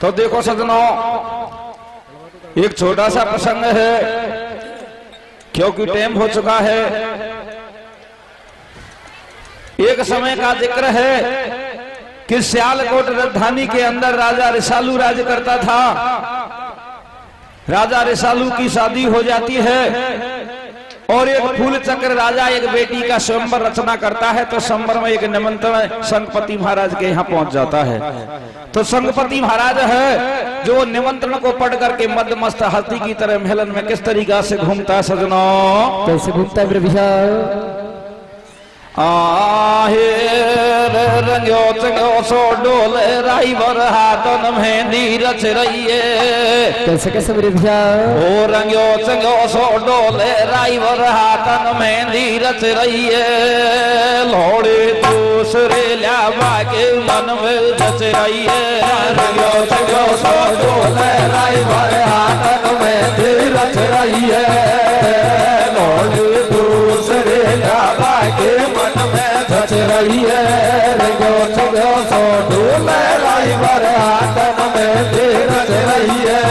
तो देखो सजनों, एक छोटा सा प्रसंग है, क्योंकि टाइम हो चुका है। एक समय का जिक्र है कि सियालकोट राजधानी के अंदर राजा रिसालू राज करता था। राजा रिसालू की शादी हो जाती है और एक फूल चक्र राजा एक बेटी का स्वयंवर रचना करता है। तो स्वयंवर में एक निमंत्रण संगपति महाराज के यहाँ पहुंच जाता है। तो संगपति महाराज है जो निमंत्रण को पढ़ करके मदमस्त हाथी की तरह महलन में किस तरीका से घूमता है सजनों? कैसे घूमता है भैया? आहे रंगो चंगो सो डोले राई वर हाथन मेहंदी रच रही है। कैसे कैसे मेरे भैया? ओ रंगो चंगो सो डोले राई वर हाथन मेहंदी रच रही है। लोड़े दूसरे लावा के मन में रच रही है। रंगो चंगो सो डोले राई वर हाथन मेहंदी रच रही है। लोड़े दूसरे लावा के रच रही है। रंगो चंगो सो डोले राई वर हाथन मेहंदी रच रही है।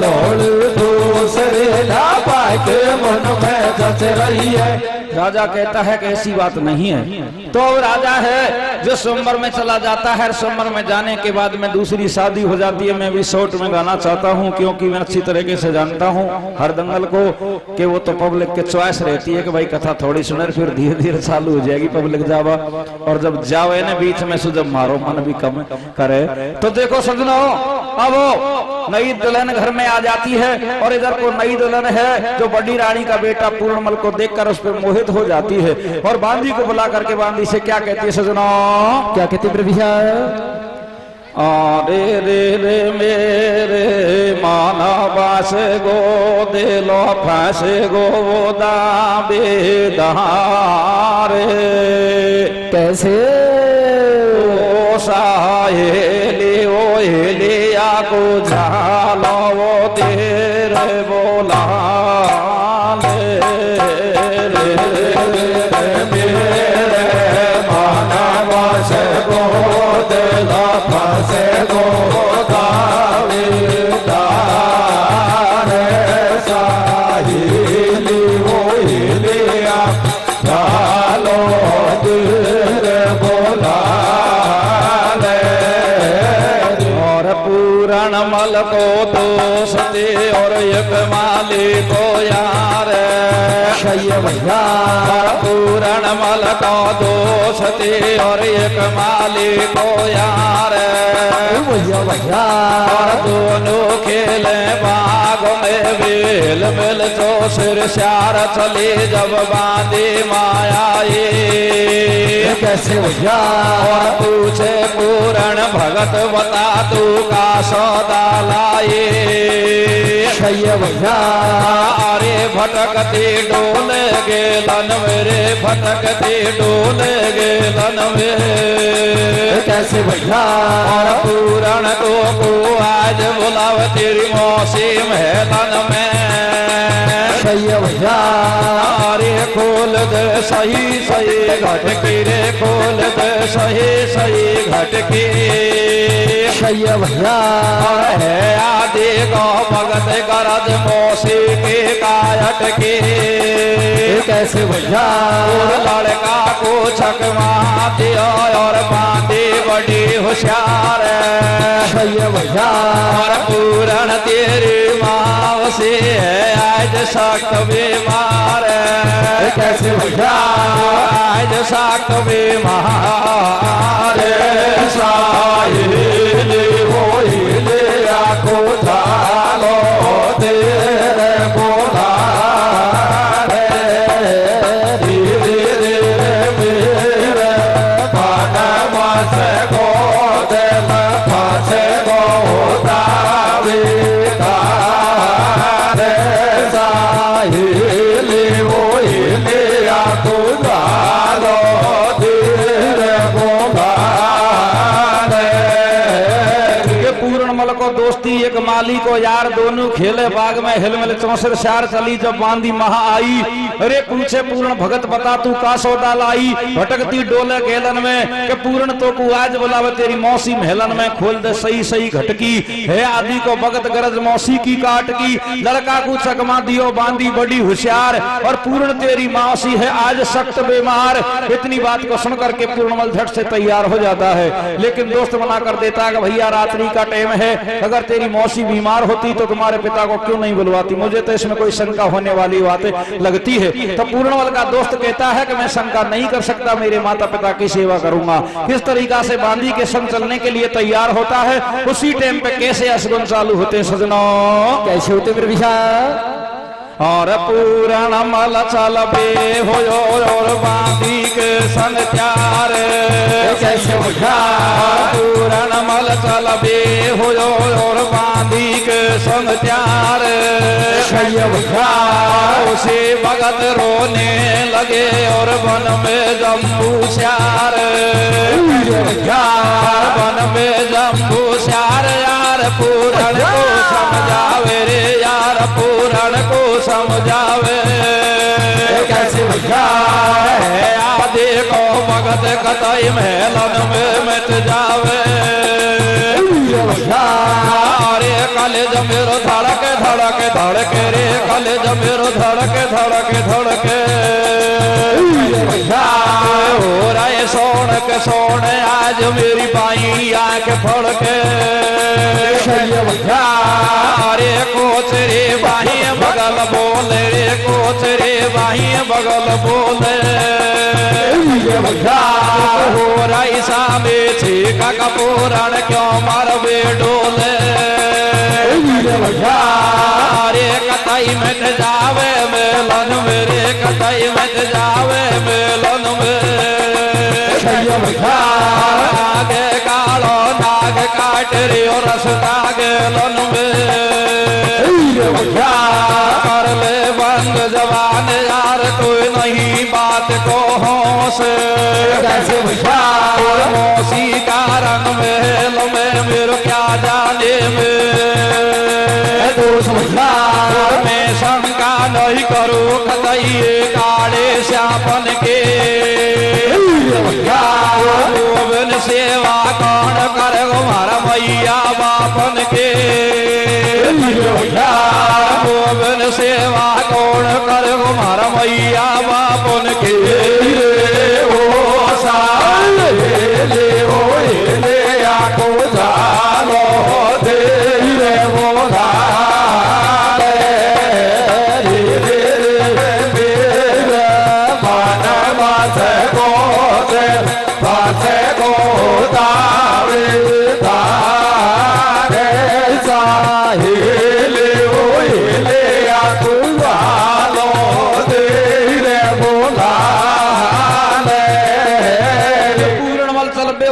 लोड़ दूसरे लावा के मन में रच रही है। राजा कहता है कि ऐसी बात नहीं है। तो राजा है जो स्वयंवर में चला जाता है। स्वयंवर में जाने के बाद में दूसरी शादी हो जाती है। मैं भी शॉर्ट में गाना चाहता हूं, क्योंकि मैं अच्छी तरीके से जानता हूं हर दंगल को कि वो तो पब्लिक के चॉइस रहती है कि भाई कथा थोड़ी सुने, फिर धीरे धीरे चालू हो जाएगी पब्लिक जावा। और जब जावे ना बीच में सुजब मारो मन भी कम करे। तो देखो सजनों, अब नई दुल्हन घर में आ जाती है और इधर को नई दुल्हन है जो बड़ी रानी का बेटा पूर्णमल को देखकर उस पर मोहित हो जाती है और बांदी को बुला करके बांदी से क्या कहती है सजनों? क्या कहती है भैया? रे रे रे मेरे माना बास गो दिलो फांसे गो दाबे दारे। कैसे ओ साहेली ओ हेलिया को झालो वो तेरे बोला मल को दोस्ते और एक माली को यार भैया। पूरण मल को दोस्ते और एक माली को यार भैया। और दोनों खेले बाग में बेल मिल जो सिर श्यार चले जब बांधे माया ये। कैसे भैया? और पूछे पूरण भगत बता तू का सौदा लाए। भैया। अरे भटकते डोले गेलन मेरे भटकते डोले गेलन में। कैसे भैया? और पूरण को आज बुलाव तेरी मौसी महलन में। भैया। अरे खोल दे सही सही घटकी रे खोल दे सही सही घटकी। भैया। है आदि गौ भगत गरज मौसी के कायट के। कैसे भैया? लड़का को छकमा दिया और बांधी बड़ी होशियार भैया। और पूरण तेरी माँ से है आज सख्त बीमार। कैसे भैया? आज सख्त बीमार। पूर्णमल को दोस्ती एक माली को यार, दोनों खेले बाग में हिलमिल 64 शार चली जब बांदी महा आई। अरे पूछे पूर्ण भगत बता तू का सौदा लाई, भटकती डोले गेलन में के पूर्ण तो को आज बुलावे तेरी मौसी महलन में, खोल दे सही सही घटकी है आदि को भगत गरज मौसी की काट की। लड़का को चकमा दियो बांदी बड़ी होशियार, और पूर्ण तेरी मौसी है आज सख्त बीमार। इतनी बात को सुनकर के पूर्णमल झट से तैयार हो जाता है, लेकिन दोस्त मना कर देता है कि भैया रात्रि का टाइम है, अगर तेरी मौसी बीमार होती तो तुम्हारे पिता को क्यों नहीं बुलवाती, मुझे तो इसमें कोई शंका होने वाली बातें लगती है। तो पूर्णमल का दोस्त कहता है कि मैं शंका नहीं कर सकता, मेरे माता पिता की सेवा करूंगा। किस तरीका से बांदी के संग चलने के लिए तैयार होता है, उसी टाइम पे कैसे असगुन चालू होते सजनों, कैसे होते मेरे विशाल। और पूर्णमल चल बे हो और बांदी के संग त्यार, कैसे पूर्णमल चल बे हो और बांदी के संग त्यार। उसे भगत रोने लगे और वन में जम्बू श्यार, वन में जम्बू श्यार। यार पूरण को समझावे रे, यार पूरण को समझावे, कैसे आदि को भगत कतई महलन में मिट जावे। अरे कलेज मेरो धड़के धड़के धड़के रे, कलेज मेरो धड़के धड़के धड़के। हो रहे सोन के सोन आज मेरी बाई आंख फड़के। अरे कोच रे बाही बगल बोले रे, कोच रे बाही बगल बोले। हो रही सामे छीका का पूरण क्यों मारवे डोले। अरे कतई मिट जावे मेलन मेरे, कतई मिट जावे मेलन में। आगे कालो नाग काट रे और रसता गेलन में। कर ले बंद जवान यार कोई नहीं बात को होश, मौसी का रंग महल में मेरे क्या जाने में। मैं शंका नहीं करूँ कतई काले श्यापन के, गोविंद सेवा कौन कर हमारा मैया बापन के। गोविंद सेवा कौन कर हमारा मैया बापन के। ओ साल ले ओ ले आको जानो दे रे वो धारे रे माना माथे को दे माथे को दावे दारे साहिल ओ ले आको जानो दे रे वो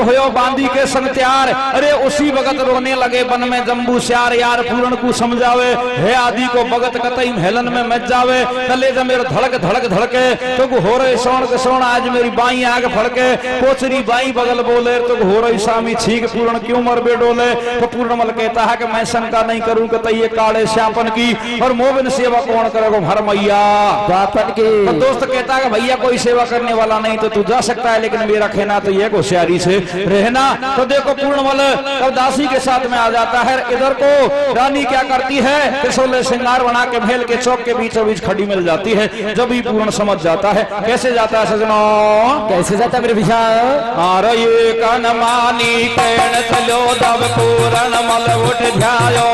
होयो बांदी के संग त्यार। अरे उसी वक्त रोने लगे वन में जम्बू श्यार, यार पूर्ण को समझावे है आदि को भगत कतई हेलन में मच जावे। तले जब मेरे धड़क धड़क धड़के तो हो रहे सोन के सोन आज मेरी बाई आग फड़के। कोचरी बाई बगल बोले तो हो रही सामी छीक पूर्ण क्यों मर बे डोले। तो पूर्णमल कहता है कि मैं शंका नहीं करूं कि तय काले श्यापन की और मोबिन सेवा कौन करेगा हर मैया बापन की। तो दोस्त कहता है भैया कोई सेवा करने वाला नहीं तो तू जा सकता है, लेकिन मेरा कहना तो ये होशियारी से रहना। तो देखो पूर्णमल तब दासी के साथ में आ जाता है। इधर को रानी क्या करती है कि सोले श्रृंगार बना के महल के चौक के बीचों बीच खड़ी मिल जाती है। जब ही पूर्ण समझ जाता है कैसे जाता है सजनों, कैसे जाता है मेरे विशाल। ये कन मानी कैन चलो तब पूर्णमल उठ जायो।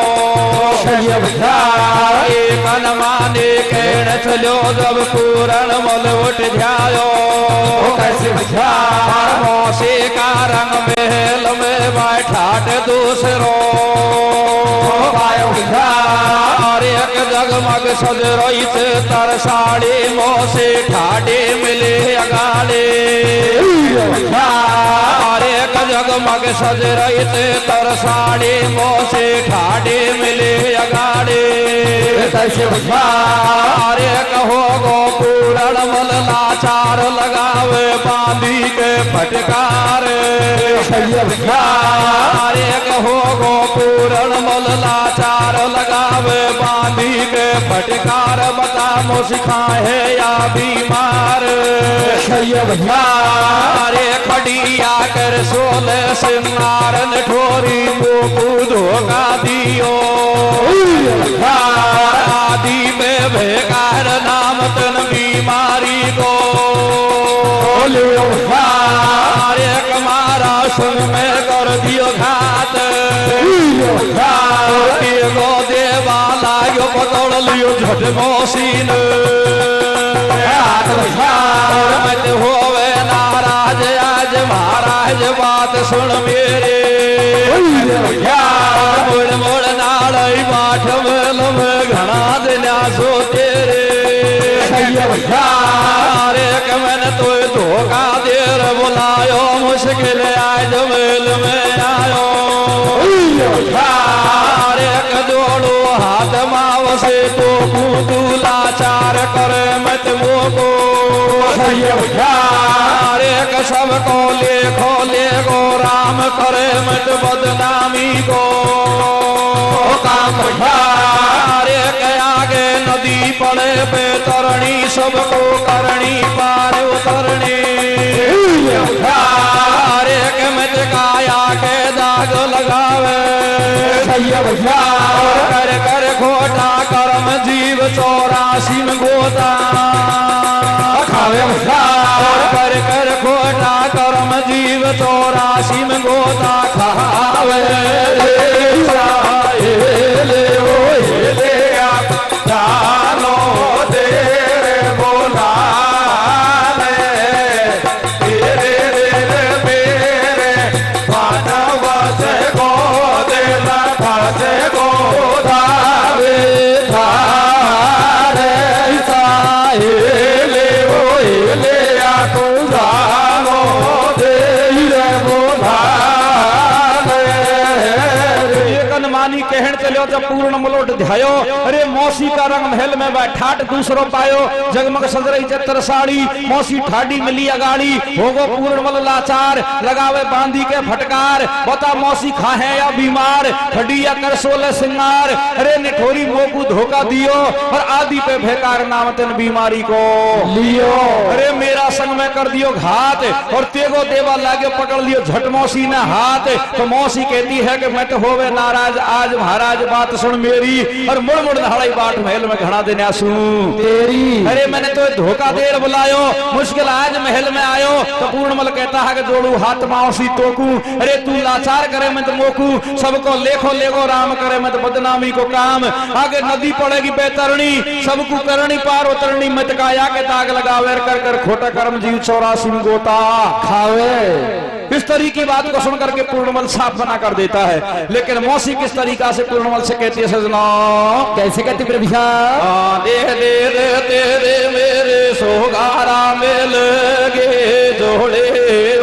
ये कन मानी कैन चलो जब पूर्णमल उठ जायो। कैसे मौसी का रंग महल में बैठाट दूसरो और एक जगमग सज रही थे तर साड़ी मौसी ठाडे मिले अगाड़े। और एक जगमग सज रही थे तर साड़ी मौसी ठाडे मिले अगाड़े। और एक हो गो पूर्णमल लाल लाचार लगावे बांधी के फटकार एक हो गो पूर्ण मल लाचार लगावे बांधी के फटकार बता मो सिखाए या बीमार रे खड़िया कर सोले सिंगार ठोरी को धोखा दियो आदि में बेकार नाम तन बीमारी को एक मारा सुन में कर दियो घात गो देवा लागो पकड़ लियो झट मोसीन मत होवे नाराज आज महाराज बात सुन मेरे मुड़ मुड़ नाड़ई बाट में घना देना सो तेरे मैंने तो धोखा देर बुलायो मुश्किल आज मेल में आयो एक जोड़ो हाथ माव से तो तू लाचार करे मत मोको एक सबको लेखो लेगो राम करे मत बदनामी को काम एक आगे नदी पड़े पे तरणी सबको करनी पार उतरनी एक में काया के दाग लगावे कर कर खोटा कर्म जीव 84 में गोता खावे कर कर खोटा कर्म जीव 84 में गोता खावे कहन चलो जब पूर्ण मलोट ध्यायो अरे मौसी का रंग महल में बैठाट दूसरो पायो जगमग सजरई चतर साड़ी मौसी ठाडी मिली अगाड़ी होगो पूर्ण मल लाचार लगावे बांधी के फटकार बता मौसी खाहे या बीमार खड़िया कर सोले सिंगार अरे निठोरी मोकू धोखा दियो और आदि पे बेकार नाम तन बीमारी को लियो अरे मेरा संग में कर दियो घात और तेगो देवा लागे पकड़ लियो झट मौसी ने हाथ तो मौसी कहती है कि मैं तो होवे नाराज आज महाराज बात सुन मेरी और मुड़ मुड़ दहाड़ाई बाट महल में घड़ा देने आसू तेरी अरे मैंने तो धोखा देर बुलायो मुश्किल आज महल में आयो तो पूर्णमल कहता है कि जोड़ू हाथ माओसी तोकू अरे तू लाचार करे मैं तो मोकू सबको लेखो लेगो राम करे मैं तो बदनामी को काम आगे नदी पड़ेगी बेतरणी सबको करनी पार उतरनी मत काया के दाग लगावे कर कर खोटा कर्म जीव 84 में गोता खावे इस तरीके की बात को सुन करके पूर्णमल साफ बना कर देता है लेकिन मौसी किस तरीका से पूर्णमल से कहती है सजना कैसे कहती प्रभा दे दे रे तेरे मेरे सोगारा मिल गे जोड़े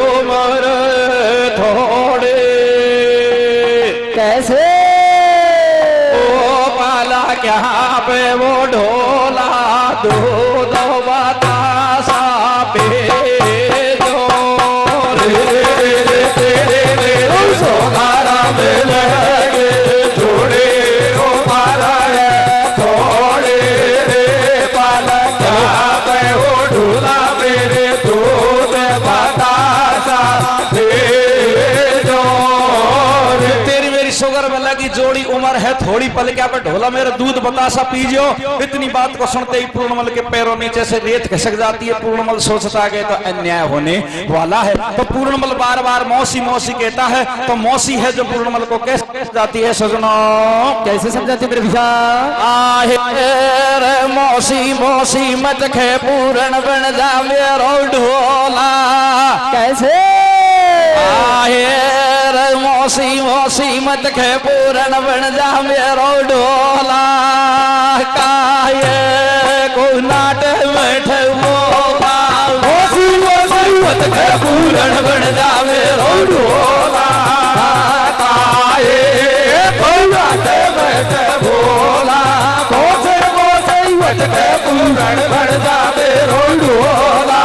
उमर थोड़े कैसे ओ पाला क्या पे वो ढोला दूध बतासा पे सोगारा मिल गे जोड़े ओ मारा थोड़े रे पालक पे हो ढूला मेरे दूध बतासा तेरी मेरी शुगर में लगी जोड़ी उम्र है थोड़ी पल क्या पे ढोला मेरा दूध बतासा पीजियो इतनी बात को सुनते ही पूर्णमल के पैरों नीचे से रेत खसक जाती है पूर्णमल सोचता है तो अन्याय होने वाला है तो पूर्णमल बार बार मौसी मौसी कहता है तो मौसी है जो पूर्णमल को कैसे जाती है सजनो कैसे समझाती प्रभा आहे मौसी मौसी मत खे पूर्ण बन जा मेरो ढोला कैसे आहे मौसी मौसी मत खे पूर्ण बन जा मेरो ढोला काये को नाट बैठ मोला मौसी मौसी मत खे पूर्ण बन जा मेरो ढोला काये को नाट बैठ भोला मौसी मौसी मत खे पूर्ण बन जा मेरो ढोला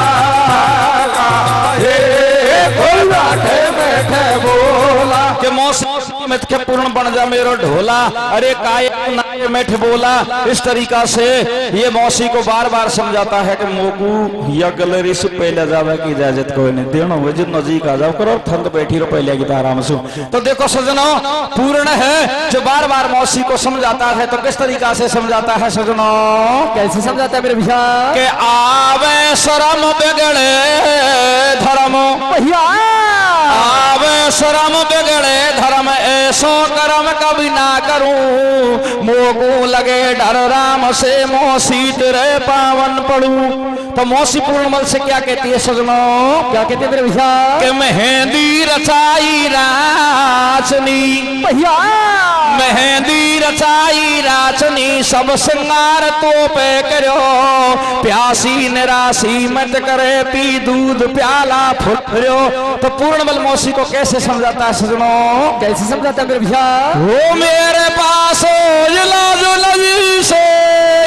बैठे बैठे बोला के मौसी में के पूर्ण बन जा मेरो ढोला। अरे काय नाय मैठ बोला। इस तरीका से ये मौसी को बार बार समझाता है कि मोकू या गैलरी से पहले जावे की इजाजत कोई नहीं देना हो जो नजीक आ जाओ करो थंद बैठी रहो पहले की आराम से। तो देखो सजनों पूर्ण है जो बार बार मौसी को समझाता है। तो किस तरीका से समझाता है सजनों? कैसे समझाता है मेरे भैया? के आवे शरम बिगड़े धर्म भैया आवे शरम बिगड़े धर्म ऐसो कर्म कभी ना करूं। मोगू लगे डर राम से मौसी तेरे पावन पड़ू। तो मौसी पूर्णमल से क्या कहती है सजनों? क्या कहते हैं मेरे भैया? के मेहंदी रचाई राचनी भैया मेहंदी रचाई राचनी सब श्रृंगार तो पे करो। प्यासी निराशी मत करे पी दूध प्याला फुटरो। तो पूर्णमल मौसी को कैसे समझाता है सजनों? कैसे समझाता है मेरे भैया? वो मेरे पास लजी से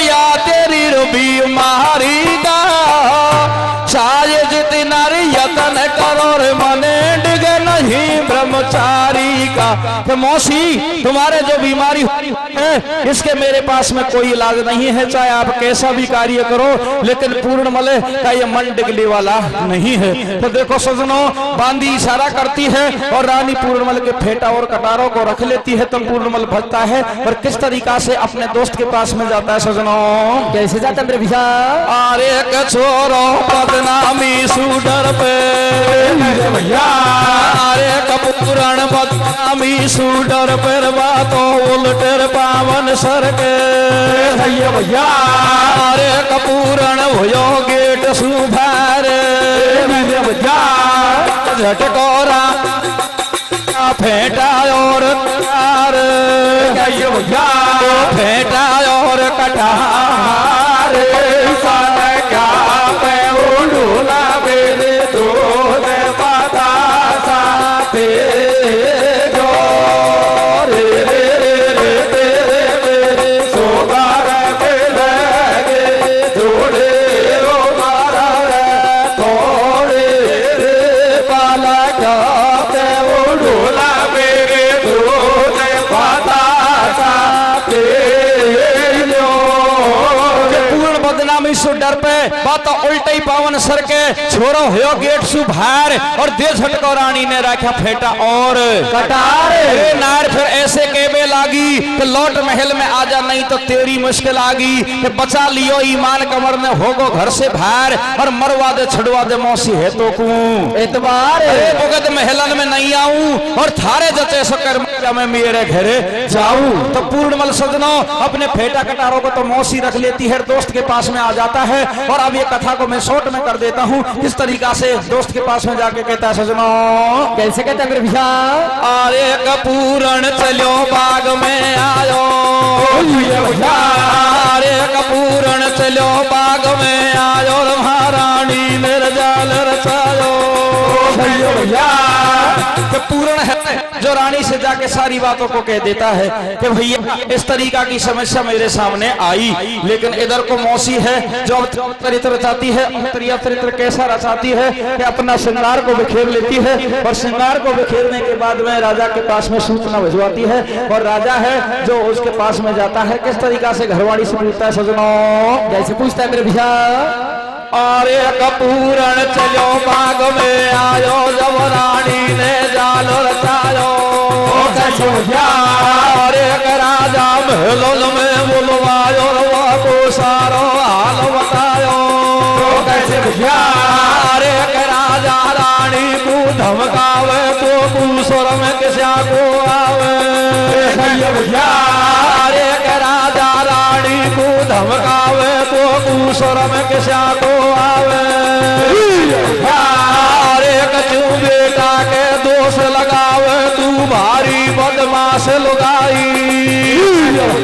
या तेरी रूबी मारी का चाहे जितना यतन करो रे मने डिगे नहीं ब्रह्मचारी का। तो मौसी तुम्हारे जो बीमारी है इसके मेरे पास में कोई इलाज नहीं है चाहे आप कैसा भी कार्य करो लेकिन पूर्णमल का ये मन डिगने वाला नहीं है। तो देखो सजनों बांदी इशारा करती है और रानी पूर्णमल के फेटा और कटारों को रख लेती है। तो पूर्णमल भजता है और किस तरीका से अपने दोस्त के पास में जाता है सजनों? कैसे जाता है मेरे भैया? अरे के छोरो बदनामी सूडर पे भैया अरे कपूरण बदनामी सूडर पर बातों उल्टर पावन सर के भैया अरे कपूरण भयो गेट सुभार भैया झटकोरा फेंटा और कटार भैया फेंटा और कटार क्या पे उड़ूला मेरे दूध पता साथे जो रे रे रे रे मेरे सोगार के लगे जोड़े रो मारा थोड़े रे पाला क्या पे उड़ूला मेरे दूध पता साथे जो पूर्ण बदनामी सु डर पे बात उल्टे पावन सर के छोरो हो गेट सु भार और दे झटको रानी ने रखा फेटा और कटार नार फिर ऐसे केबे लागी कि लौट महल में आजा नहीं तो तेरी मुश्किल आगी कि बचा लियो ईमान कमर में होगो घर से भार और मरवा दे छुड़वा दे मौसी है तो कू एतबार भगत महलन में नहीं आऊं और थारे जते सो कर मैं मेरे घरे जाऊं। तो पूर्णमल सजनों अपने फेटा कटारों को तो मौसी रख लेती है दोस्त के पास में आ जाता है। और अब ये कथा को मैं शॉर्ट में कर देता हूँ किस तरीका से दोस्त के पास में जाके कहता है सजनों कैसे कहता है मेरे भैया? अरे कपूरण चलो बाग में आयो अरे कपूरण चलो बाग में आयो महारानी निर्जल रचायो। तो पूर्ण है जो रानी से जाके सारी बातों को कह देता है कि भैया इस तरीका की समस्या मेरे सामने आई लेकिन इधर को मौसी है जो चरित्र रचाती है। चरित्र कैसा रचाती है कि अपना श्रृंगार को बिखेर लेती है और श्रृंगार को बिखेरने के बाद में राजा के पास में सूचना भिजवाती है और राजा है जो उसके पास में जाता है। किस तरीका से घरवाड़ी से पूछता है सजनों? कैसे पूछता है मेरे भैया? अरे कपूरण चलो बाग में आयो जब रानी ने जाल रचायो। अरे राजा महल में बुलवायो को सारो हाल बतायो। अरे राजा रानी को धमकावे तो दूसर में किसा को आवे। अरे राजा रानी को धमकावे तो दूसर में किसा को आवे। अरे कचू बेटा के दोष लगावे तू भारी बदमाश लुगाई।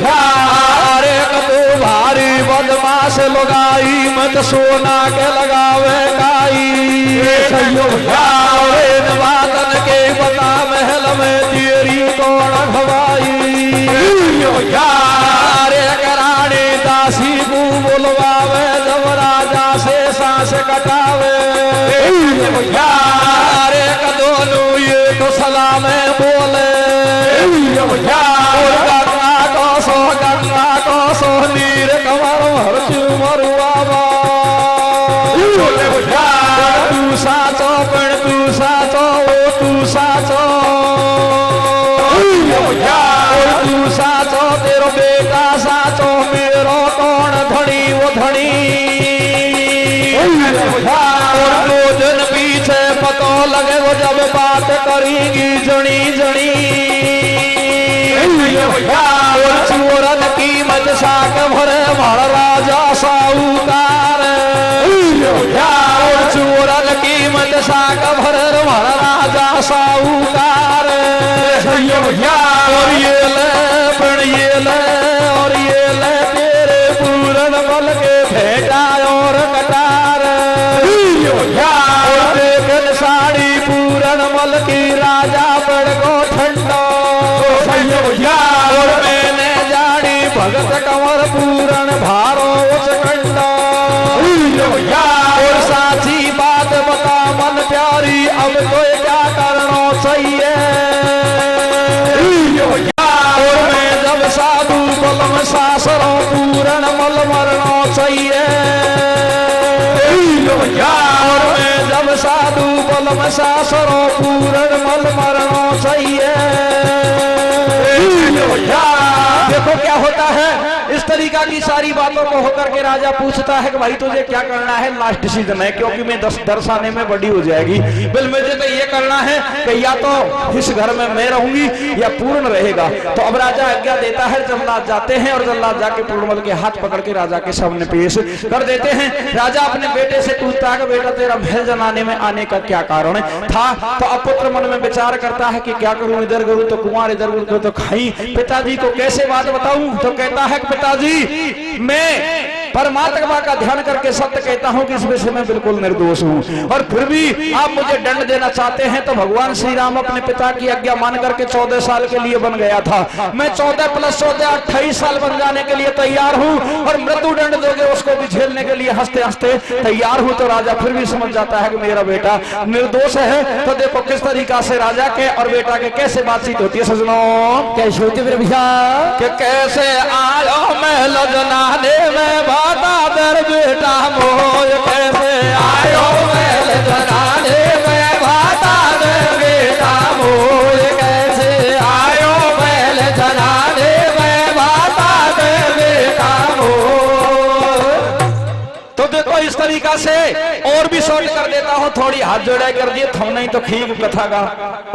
अरे तू भारी बदमाश लुगाई मत सोना के लगावे काई। वादन के बता महल में तेरी कौन भवाई। अरे रानी दासी को बुलवावे जब राजा से सांस कटावे। अरे कदो गंगा को सो नीर कमर हरचू मरुआ तू साचो पण तू साचो ओ तू साचो तू साचो तेरो बेटा साचो मेरो कौन धड़ी वो धड़ी दो दिन पीछे पतो लगे वो जब बात करेगी जनी जनी चोरन कीमत साक भरे भर राजा साहूकार चोरन कीमत साक भरे भर राजा साहूकार और ये ले पण ये ले और ये ले तेरे पूरन बल के भेटा और कटार देखन साड़ी पूरन बल की राजा बड़ को ठंडो और मैंने जाड़ी भगत कंवर पूरन भारो उस कंडो और साची बात बता मन प्यारी अब तो क्या करना चाहिए और मैं जब साधु बलम सासरों पूरन मल मरना चाहिए और मैं जब साधु बलम सासरों पूरन मल मरना चाहिए। देखो क्या होता है, इस तरीका की सारी बातों को होकर के राजा पूछता है कि भाई तुझे क्या करना है, लास्ट डिसीजन है क्योंकि मैं 10 आने में बड़ी हो जाएगी। बिल मुझे तो ये करना है कि या तो इस घर में मैं रहूंगी या पूर्ण रहेगा। तो अब राजा आज्ञा देता है, जल्लाद जाते हैं और जल्लाद जाके पूर्णमल के हाथ पकड़ के राजा के सामने पेश कर देते हैं। राजा अपने बेटे से पूछता है कि बेटा तेरा महल जनाने में आने का क्या कारण था। तो अब पुत्र मन में विचार करता है कि क्या करूं, इधर करूं तो कुंवार, इधर करूं तो खाई, पिताजी को कैसे बात बताऊं। तो कहता है कि पिताजी मैं परमात्मा का ध्यान करके सत्य कहता हूं कि इस विषय में बिल्कुल निर्दोष हूं और फिर भी आप मुझे दंड देना चाहते हैं। तो भगवान श्री राम अपने पिता की आज्ञा मान करके 14 साल के लिए बन गया था। मैं 14 + 14 28 साल बन जाने के लिए तैयार हूं और मृत्यु दंड दोगे उसको भी झेलने के लिए हंसते हंसते तैयार हूं। तो राजा फिर भी समझ जाता है कि मेरा बेटा निर्दोष है। तो देखो किस तरीका से राजा के और बेटा के कैसे बातचीत होती है सजनों, कैसे होती है भैया कि कैसे आयो महल जनाने में बाता दर बेटा मोय, कैसे आयो महल जनाने में बाता दर बेटा मोय, कैसे आयो महल जनाने में बाता दर बेटा मोय। तो देखो इस तरीका से और भी शॉर्ट कर देता हूं, थोड़ी हाथ जोड़ा कर दिए थम नहीं तो खींच कथा का।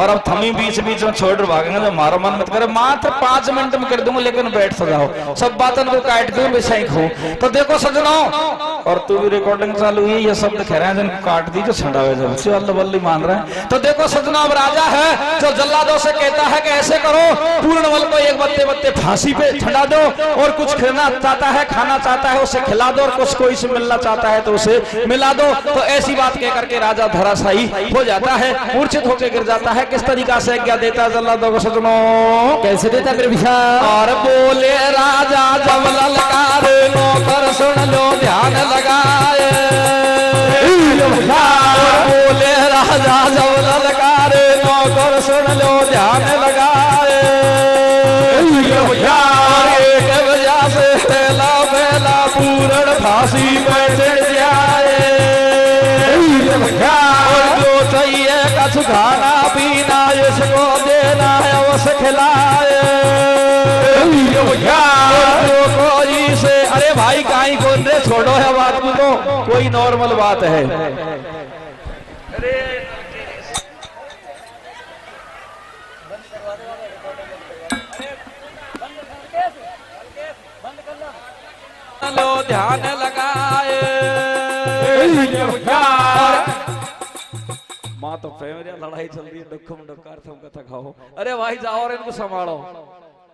और अब थमी बीच बीच में छोड़ भागेंगे तो मारो मन मत करे, मात्र 5 मिनट में कर दूंगा लेकिन बैठ सजाओ, सब बातों को काट दूं विषय खो। तो देखो सजनों, और तू भी रिकॉर्डिंग चालू हुई, ये शब्द कह रहे हैं जिनको काट दी जो छंडावे जब से अल्लाह बल्ली मान रहे हैं। तो देखो सजनों, अब राजा है जो जल्लादों से कहता है कि ऐसे करो, पूर्णमल को एक बत्ते बत्ते फांसी पे छड़ा दो और कुछ खाना चाहता है खाना चाहता है उसे खिला दो और कुछ कोई से मिलना चाहता है तो उसे मिला दो। तो ऐसी बात कह करके राजा धराशायी हो जाता है, मूर्छित होकर गिर जाता है। किस तरीका से आज्ञा देता है जल्लादों को सजनों, कैसे देता मेरे भैया। और बोले राजा जब ललकार नौकर सुन लो ध्यान लगाए, बोले राजा जब ललकार नौकर सुन लो ध्यान लगाए। एक वजह से बेला बेला पूर्ण फांसी पे चढ़ जाए, जो चाहिए कछ खाना पीना इसको देना है उसे खिलाए। जो कोई से अरे भाई काई कौन रे छोड़ो है बात को, तो कोई नॉर्मल बात है। लो ध्यान लगाए माँ तो फैमिली लड़ाई चल रही है, दुखम डकार तुम कथा खाओ। अरे भाई जाओ और इनको संभालो।